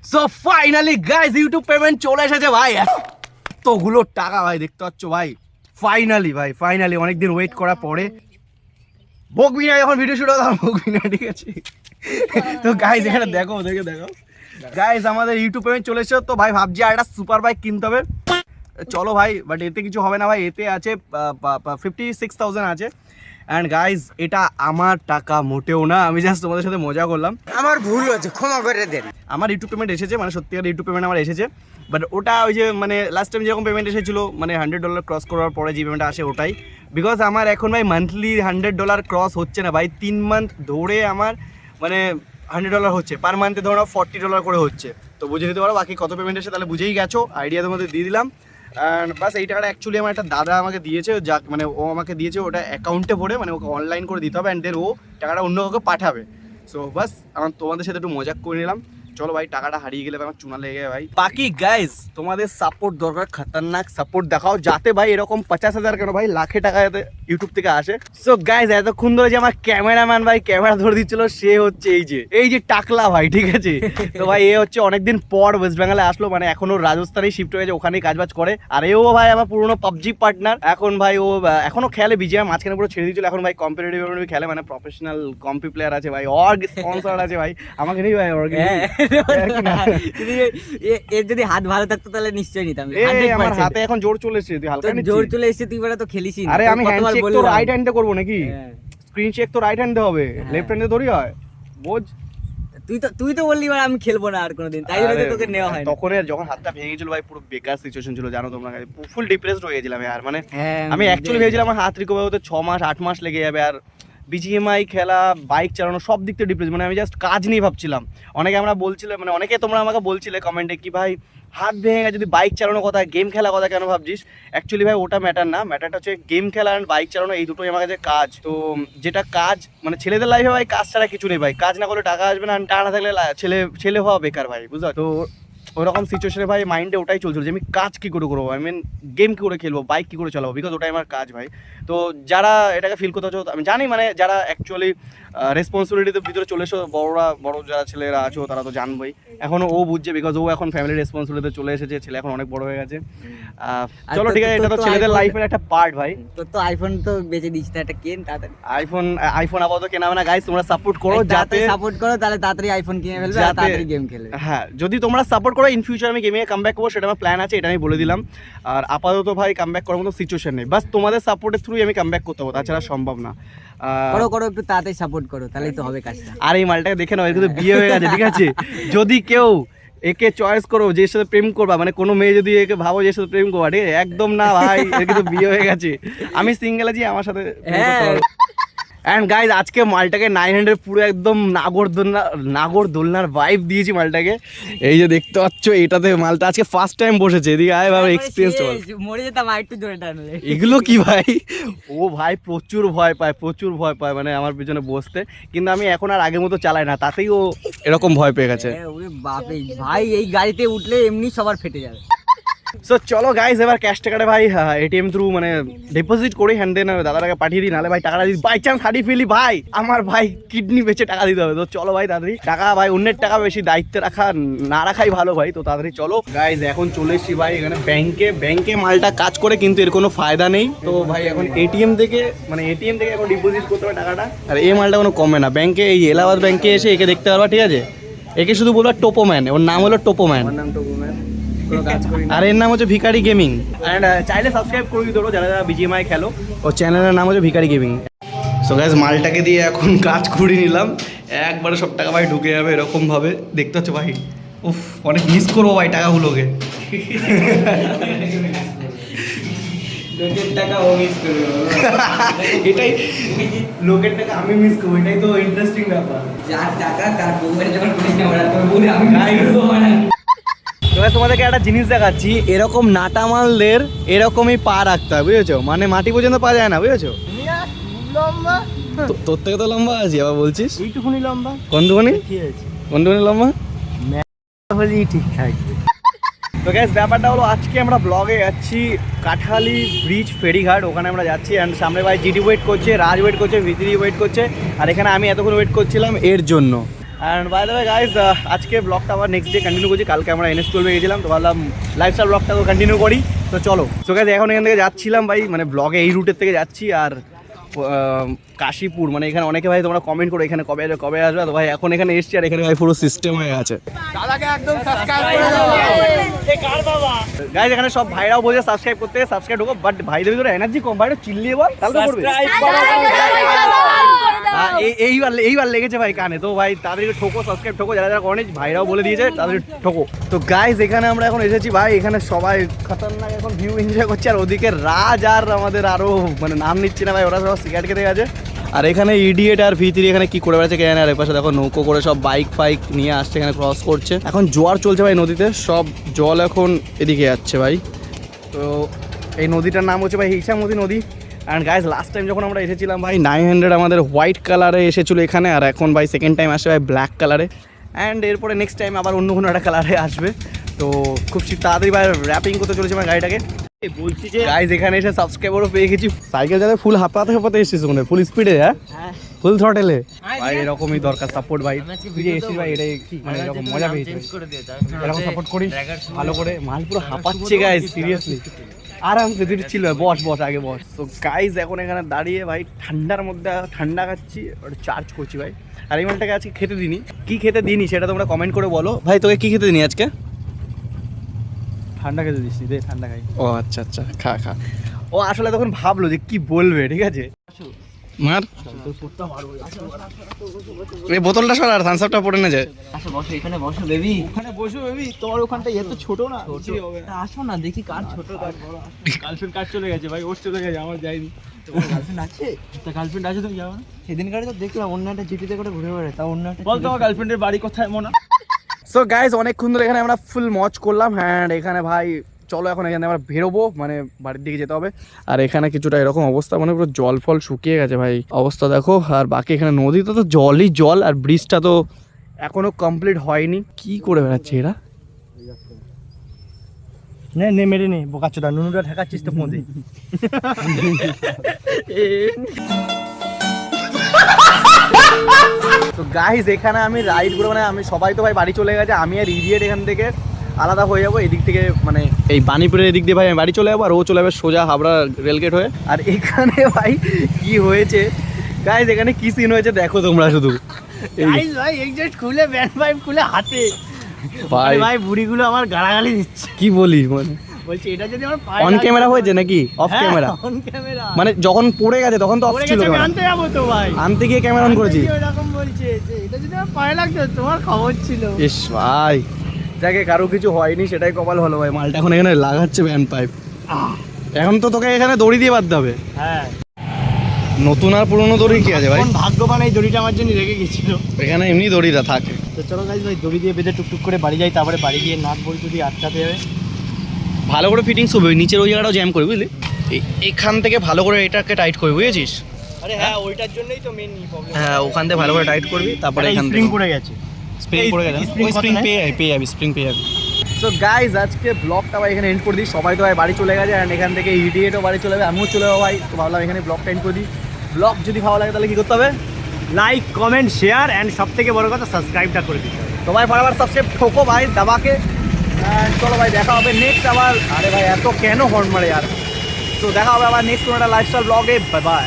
So finally guys YouTube payment চলে এসেছে ভাই, এতগুলো টাকা ভাই দেখতে পাচ্ছ ভাই। ফাইনালি অনেকদিন ওয়েট করার পরে বকবি না, যখন ভিডিও শুরু হবে বকবি না, ঠিক আছে? তো গাইস এখানে দেখো, ওদেরকে দেখো গাইস, আমাদের ইউটিউব পেমেন্ট চলে এসেছে। তো ভাই ভাবছি আর একটা সুপার বাইক কিনতে হবে, চলো ভাই। বাট এতে কিছু হবে না ভাই, এতে আছে 56,000 আছে। অ্যান্ড গাইজ এটা আমার টাকা মোটেও না, আমি জাস্ট তোমাদের সাথে মজা করলাম। আমার ভুল হয়েছে, ক্ষমা করে দেন। আমার ইউটিউব পেমেন্ট এসেছে, মানে সত্যিকার ইউটিউব পেমেন্ট আমার এসেছে। বাট ওটা ওই যে মানে লাস্ট টাইম যেরকম পেমেন্ট এসেছিলো, মানে $100 ক্রস করার পরে যে পেমেন্টটা আসে ওটাই। বিকজ আমার এখন ভাই মান্থলি $100 ক্রস হচ্ছে না ভাই, 3 মান্থ ধরে আমার মানে $100 হচ্ছে, পার মান্থে ধরো $40 করে হচ্ছে। তো বুঝে নিতে পারো বাকি কত পেমেন্ট এসে, তাহলে বুঝেই গেছো, আইডিয়া তোমাদের দিয়ে দিলাম। অ্যান্ড বাস এই টাকাটা অ্যাকচুয়ালি আমার একটা দাদা আমাকে দিয়েছে, যা মানে ও আমাকে দিয়েছে ওটা অ্যাকাউন্টে ভরে, মানে ওকে অনলাইন করে দিতে হবে, অ্যান্ড দেন ও টাকাটা অন্য কাউকে পাঠাবে। সো বাস আমার তোমাদের সাথে একটু মজা করে নিলাম। চলো ভাই, টাকাটা হারিয়ে গেলে আমার চুনা লেগে যায় ভাই। বাকি গাইজ তোমাদের সাপোর্ট দরকার, খতরনাক সাপোর্ট দেখাও, যাতে ভাই এরকম 50,000 কেন ভাই, লাখে টাকা যাতে ইউটিউব থেকে আসে। সো গাইজ এতক্ষণ ধরে যে আমার ক্যামেরাম্যান ভাই ক্যামেরা ধরে দিচ্ছিল, সে হচ্ছে এই যে টাকলা ভাই, ঠিক আছে? তো ভাই এ হচ্ছে অনেকদিন পর ওয়েস্ট বেঙ্গলে আসলো, মানে এখনো রাজস্থানেই শিফট হয়ে গেছে, ওখানেই কাজবাজ করে। আর এও ভাই আমার পুরোনো পাবজি পার্টনার। এখন ভাই ও এখনো খেলে বিজিএম, মাঝখানে পুরো ছেড়ে দিয়েছিল, এখন ভাই কম্পিটিটিভ খেলে, মানে প্রফেশনাল কম্পি প্লেয়ার আছে ভাই, অর্গ স্পন্সর আছে ভাই, আমাকে নেই ভাই অর্গ। এর যদি হাত ভালো থাকতো তাহলে নিশ্চয়ই নিতাম। আমার হাতে এখন জোর চলে এসেছে, তুই হালকা জোর চলে এসেছে, তুই বলে তো খেলিসই না। আরে আমি হ্যান্ডশেক তো রাইট হ্যান্ডে করব নাকি? স্ক্রিন শেক তো রাইট হ্যান্ডে হবে, লেফট হ্যান্ডে ধরি হয়, বোঝ। তুই তো বললি আমি খেলবো না আর কোনোদিন, তাই জন্য তোকে নেওয়া হয়। তখন যখন হাতটা ভেঙে গেছিল ভাই, পুরো বেকার সিচুয়েশন ছিল, জানো তোমরা, ফুল ডিপ্রেসড হয়ে গেছিলাম আর মানে আমি অ্যাকচুয়ালি ভেবেছিলাম আমার হাত রিকভার হতে 6 মাস 8 মাস লেগে যাবে। আর বিজিএমআই খেলা, বাইক চালানো, সব দিক থেকে ডিপ্রেস, মানে আমি জাস্ট কাজ নিয়ে ভাবছিলাম। অনেকে আমরা বলছিলে, মানে অনেকে তোমরা আমাকে বলছিলে কমেন্টে কি ভাই হাত ভেঙে গেছে, যদি বাইক চালানোর কথা, গেম খেলা কথা কেন ভাবছিস? অ্যাকচুয়ালি ভাই ওটা ম্যাটার না, ম্যাটারটা হচ্ছে গেম খেলা আর বাইক চালানো, এই দুটোই আমার কাছে কাজ। তো যেটা কাজ, মানে ছেলেদের লাইফে ভাই কাজ ছাড়া কিছু নেই ভাই, কাজ না করলে টাকা আসবে না, টাকা না থাকলে ছেলে হওয়া বেকার ভাই, বুঝলো? তো ওরকম সিচুয়েশনে ভাই মাইন্ডে ওটাই চলছিল যে আমি কাজ কী করে করবো, আই মিন গেম কী করে খেলবো, বাইক কী করে চালাবো, বিকজ ওটাই আমার কাজ ভাই। তো যারা এটাকে ফিল করতে হচ্ছে আমি জানি, মানে যারা অ্যাকচুয়ালি রেসপন্সিবিলিটির ভিতরে চলে এসো, বড় যারা ছেলেরা আছো তারা তো জানবোই, এখনও ও বুঝছে, বিকজ ও এখন ফ্যামিলির রেসপন্সিবিলিটিতে চলে এসেছে, ছেলে এখন অনেক বড় হয়ে গেছে। চলো ঠিক আছে, এটা তো ছেলেদের লাইফের একটা পার্ট ভাই। তোর তো আইফোন তো বেঁচে দিস না, একটা কেন তাড়াতাড়ি। আইফোন আপাতত কেনা হবে না গাইস, তোমরা সাপোর্ট করো, যাতে সাপোর্ট করো, তাহলে তাড়াতাড়ি আইফোন কিনে ফেলবে আর তাড়াতাড়ি গেম খেলবে। হ্যাঁ, যদি তোমরা সাপোর্ট করো, ইন ফিউচার আমি গেমে কামব্যাক করবো, সেটা আমার প্ল্যান আছে, এটা আমি বলে দিলাম। আর আপাতত ভাই কামব্যাক করার মতো সিচুয়েশন নেই, বাস তোমাদের সাপোর্টের থ্রুই আমি কামব্যাক করতে পারবো, তাছাড়া সম্ভব না। করো একটু তাড়াতাড়ি সাপোর্ট করো, তাহলেই তো হবে কাজটা। আর এই মালটাকে দেখে নাও, এর কিন্তু বিয়ে হয়ে গেছে, ঠিক আছে? যদি কেউ একে চয়েস করো যে সাথে প্রেম করবা, মানে কোনো মেয়ে যদি একে ভাবো যে সাথে প্রেম করবা, ঠিক আছে, একদম না ভাই, এর কিন্তু বিয়ে হয়ে গেছে। আমি সিঙ্গেল আছি, আমার সাথে। অ্যান্ড গাইজ আজকে মালটাকে 900 পুরো একদম নাগরদোলনার ভাইব দিয়েছি মালটাকে। এই যে দেখতে পাচ্ছ, এটাতে মালটা আজকে ফার্স্ট টাইম বসেছে, এদিকে আয় ভাই, এক্সপিরিয়েন্স চল। মরে যেতাম আর একটু জোরে টানলে। এগুলো কি ভাই? ও ভাই প্রচুর ভয় পায় মানে আমার পিছনে বসতে, কিন্তু আমি এখন আর আগের মতো চালাই না, তাতেই ও এরকম ভয় পেয়ে গেছে। বাপরে ভাই, এই গাড়িতে উঠলে এমনি সবার ফেটে যাবে। সো চলো গাইজ, এবার ক্যাশ টাকাটা ভাই এটিএম থ্রু মানে ডিপোজিট করি, হ্যান্ড দেন দাদাটাকে পাঠিয়ে দিই, নাহলে ভাই টাকাটা যদি বাই চান্স হারিয়ে ফেলি ভাই, আমার ভাই কিডনি বেচে টাকা দিতে হবে। তো চলো ভাই তাড়াতাড়ি, টাকা ভাই অন্যের টাকা বেশি দায়িত্বে না রাখাই ভালো ভাই। তো তাড়াতাড়ি চলো গাইজ, এখন চলে এসছি ভাই এখানে ব্যাংকে মালটা কাজ করে, কিন্তু এর কোনো ফায়দা নেই। তো ভাই এখন এটিএম থেকে এখন ডিপোজিট করতে হবে টাকাটা, আর এই মালটা কোনো কমে না। ব্যাংকে, এই এলাহাবাদ ব্যাংকে এসে একে দেখতে পারবা, ঠিক আছে? একে শুধু বলবা টোপোম্যান, ওর নাম হলো টোপোম্যান। আর এর নাম হচ্ছে ভিখারি গেমিং। অ্যান্ড চাইলে সাবস্ক্রাইব করে দিতে পারো যারা বিজিএমআই খেলো, ও চ্যানেলের নাম হচ্ছে ভিখারি গেমিং। সো গাইস, মালটাকে দিয়ে এখন কাজ করে নিলাম, একবারে সব টাকা ভাই ঢুকে যাবে এরকমভাবে, দেখতে হচ্ছে ভাই। উফ, অনেক মিস করবো ভাই টাকাগুলোকে। লোকের টাকা ও মিস করবে, এটাই লোকের টাকা আমি মিস করবো, এটাই তো ইন্টারেস্টিং ব্যাপার। যার টাকা তার বউয়ের যখন পুলিশ না ওরা তোর বলে আমি গাই করবো না। এবার তোমাদেরকে একটা জিনিস দেখাচ্ছি, এরকম নাটা মালদের এরকমই পা রাখতে হয়, বুঝেছো? মানে মাটি পর্যন্ত পা যায় না, বুঝেছো? লম্বা, তোর থেকে তো লম্বা আছি, আবার বলছিস এইটুকুনি লম্বা। কোনটুকুনি লম্বা হলেই ঠিক থাকবে। তো গ্যাস ব্যাপারটা হলো, আজকে আমরা ব্লগে যাচ্ছি কাঠালি ব্রিজ ফেরিঘাট, ওখানে আমরা যাচ্ছি। অ্যান্ড সামনে ভাই জিডি ওয়েট করছে, রাজ ওয়েট করছে, ভিতরি ওয়েট করছে, আর এখানে আমি এতক্ষণ ওয়েট করছিলাম এর জন্য। And by the way guys, আজকে ব্লগটা আবার নেক্সট ডে কন্টিনিউ করছি। কালকে আমরা NS12 গেছিলাম, তো ভাবলাম লাইফস্টাইল ব্লগটাও কন্টিনিউ করি। তো চলো, সো গাইস এখন এখান থেকে যাচ্ছিলাম ভাই, মানে ব্লগে এই রুটের থেকে যাচ্ছি। আর কাশীপুর, মানে এখানে অনেকে ভাই তোমরা কমেন্ট করো এখানে কবে আসবে কবে আসবে, তো ভাই এখন এখানে এসছি আর এখানে ভাই পুরো সিস্টেম হয়ে গেছে। গাইস এখানে সব ভাইরাও বলছে সাবস্ক্রাইব করতে, সাবস্ক্রাইব ঢোকো, বাট ভাইদের ভিতরে এনার্জি কম, ভাইরা চিল্লিয়ে বল তাহলে করবে। এইবার লেগেছে ভাই কানে, তো ভাই তাদেরকে ঠোকো, সাবস্ক্রাইব ঠোকো, যারা যারা করেনি ভাইরাও বলে দিয়েছে তাদের ঠোকো। তো গাইস এখানে আমরা এখন এসেছি ভাই, এখানে সবাই খতরনাক এখন ভিউ এনজয় করছে। আর ওদিকে রাজ আর আমাদের আরো মানে নাম নিচ্ছে না ভাই, ওরা সব সিগারেট খেতে গেছে। আর এখানে ইডিয়েট আর V3 এখানে কি করে বেড়াচ্ছে কে জানে। আর এপাশে দেখো নৌকো করে সব বাইক ফাইক নিয়ে আসছে, এখানে ক্রস করছে। এখন জোয়ার চলছে ভাই নদীতে, সব জল এখন এদিকে যাচ্ছে ভাই। তো এই নদীটার নাম হচ্ছে ভাই হিসামতি নদী। অ্যান্ড গাইজ লাস্ট টাইম যখন আমরা এসেছিলাম ভাই 900 আমাদের হোয়াইট কালারে এসেছিলো এখানে, আর এখন ভাই সেকেন্ড টাইম আসে ভাই ব্ল্যাক কালারে। অ্যান্ড এরপরে নেক্সট টাইম আবার অন্য কোনো একটা কালারে আসবে। তো খুব তাড়াতাড়ি ভাই র্যাপিং করতে চলেছে আমার গাড়িটাকে। বলছি যে গাইজ এখানে এসে সাবস্ক্রাইবারও পেয়ে গেছি। সাইকেল যাতে ফুল হাঁপাতে হাঁপাতে এসেছিস ওখানে, ফুল স্পিডে, হ্যাঁ ফুল থ্রটেলে ভাই। এরকমই দরকার সাপোর্ট ভাই, তুই যে এসেছিস ভাই এটাই মানে এরকম মজা পেয়েছি। এরকম সাপোর্ট করিস ভালো করে, মাল পুরো হাঁপাচ্ছে গাইজ সিরিয়াসলি। আরামসে তুই ছিল, বস বস আগে বস। তো গাইজ এখন এখানে দাঁড়িয়ে ভাই ঠান্ডার মধ্যে ঠান্ডা খাচ্ছি, চার্জ করছি ভাই। আর এই মালটাকে আজকে খেতে দিনি, কি খেতে দিনি সেটা তোমরা কমেন্ট করে বলো ভাই। তোকে কি খেতে দিনি আজকে? ঠান্ডা খেতে দিস দে, ঠান্ডা খাই। ও আচ্ছা আচ্ছা, খা খা। ও আসলে তখন ভাবলো যে কি বলবে, ঠিক আছে মার এই বোতলটা সর আর থামস আপটা পড়ে না যায়। আসো বসো, এখানে বসো বেবি, ওখানে বসো বেবি। তোমার ওখানটা এত ছোট না, কিছুই হবে না। আসো না দেখি কার ছোট কার বড়। গার্লফ্রেন্ড কার চলে গেছে ভাই, ওর চলে গেছে, আমার যায়নি। তোমার গার্লফ্রেন্ড আছে? তা গার্লফ্রেন্ড আছে, তুমি যাও না? সেদিন গাড়ি তো দেখলাম অন্য একটা জিটিতে করে ঘুরে বেড়ায়, তা অন্য একটা। বল তোমার গার্লফ্রেন্ডের বাড়ি কোথায় মোনা? সো গাইজ অনেকক্ষণ ধরে এখানে আমরা ফুল মজ করলাম। হ্যাঁ এখানে ভাই চলো এখন এখানে আমরা বেরোবো, মানে বাড়ির দিকে যেতে হবে। আর এখানে কিছুটা এরকম অবস্থা, মানে পুরো জল ফল শুকিয়ে গেছে ভাই, অবস্থা দেখো। আর বাকি এখানে নদীতে তো জলই জল, আর ব্রিজটা তো এখনো কমপ্লিট হয়নি। কি করে বেড়াচ্ছে এরা? নে নে মেরে নে, বোকাচোদা নুনুটা ঠেকাচ্ছিস তো পৌঁছে। তো গাইজ এখানে আমি রাইড করে, মানে আমি সবাই তো ভাই বাড়ি চলে গেছে, আমি আর ইডিয়েট এখান থেকে আলাদা হয়ে যাবো। এদিক থেকে মানে এই বাণীপুরের এদিক দিয়ে ভাই আমি বাড়ি চলে যাবো, আর ও চলে যাবে সোজা হাবড়া রেলগেট হয়ে। আর এখানে ভাই কি হয়েছে গাইজ, এখানে কি সিন হয়েছে দেখো তোমরা শুধু। গাইস ভাই এক্সট খুলে ব্যান্ড পাইপ খুলে হাতে ভাই ভাই বুড়িগুলো আমার গালাগালি দিচ্ছে। কি বলিস, মানে বলছি এটা যদি আমার অন ক্যামেরা হয়েছে নাকি অফ ক্যামেরা? অন ক্যামেরা, মানে যখন পড়ে গেছে তখন তো অফ ছিল ক্যামেরা, আনতে যাবো তো ভাই, আনতে গিয়ে ক্যামেরা অন করেছি। এরকম বলছে যে এটা যদি আমার পায়ে লাগতো তোমার খবর ছিল। ইস ভাই যাকে কারো কিছু হয়নি সেটাই কপাল ভালো ভাই। মালটা এখন এখানে লাগাচ্ছে ব্যান্ড পাইপ, এখন তো তোকে এখানে দড়ি দিয়ে বাঁধতে হবে। হ্যাঁ নতুন আর পুরনো দড়ি কি আছে ভাই? ভাগ্যবান এই দড়িটা আমার জন্য রেখে গেছিল। এখানে এমনি দড়িটা থাকে। তো চলো গাইস ভাই দড়ি দিয়ে বেঁধে টুকটুক করে বাড়ি যাই, তারপরে বাড়ি গিয়ে নাট বই যদি আটকাতে হবে। ভালো করে ফিটিংস হবে, নিচের ওই জায়গাটাও জ্যাম করবি বুঝলি, এখান থেকে ভালো করে এটাকে টাইট করবি বুঝেছিস? আরে হ্যাঁ ওইটার জন্যই তো মেইন প্রবলেম। হ্যাঁ ওখান থেকে ভালো করে টাইট করবি, তারপরে এখান স্প্রিং থেকে পড়ে গেছে, স্প্রিং পড়ে গেছে, স্প্রিং পেয়ে যাবি, স্প্রিং পেয়ে যাবি। সো গাইজ আজকে ব্লগটা ভাই এখানে এন্ড করে দিই। সবাই তো ভাই বাড়ি চলে গেছে, অ্যান্ড এখান থেকে ইডিয়েটও বাড়ি চলে যাবে, আমিও চলে যাবো ভাই। তো ভাবলাম এখানে ব্লগটা এন্ড করে দিই। ব্লগ যদি ভালো লাগে তাহলে কি করতে হবে? লাইক কমেন্ট শেয়ার অ্যান্ড সব থেকে বড় কথা সাবস্ক্রাইবটা করে দিতে হবে। তো ভাই বারবার সাবস্ক্রাইব ঠোকো ভাই দাবাকে। চলো ভাই দেখা হবে নেক্সট আবার। আরে ভাই এত কেন হর্ন মারে আর। তো দেখা হবে আবার নেক্সট কোনো একটা লাইফস্টাইল ব্লগে। Bye bye.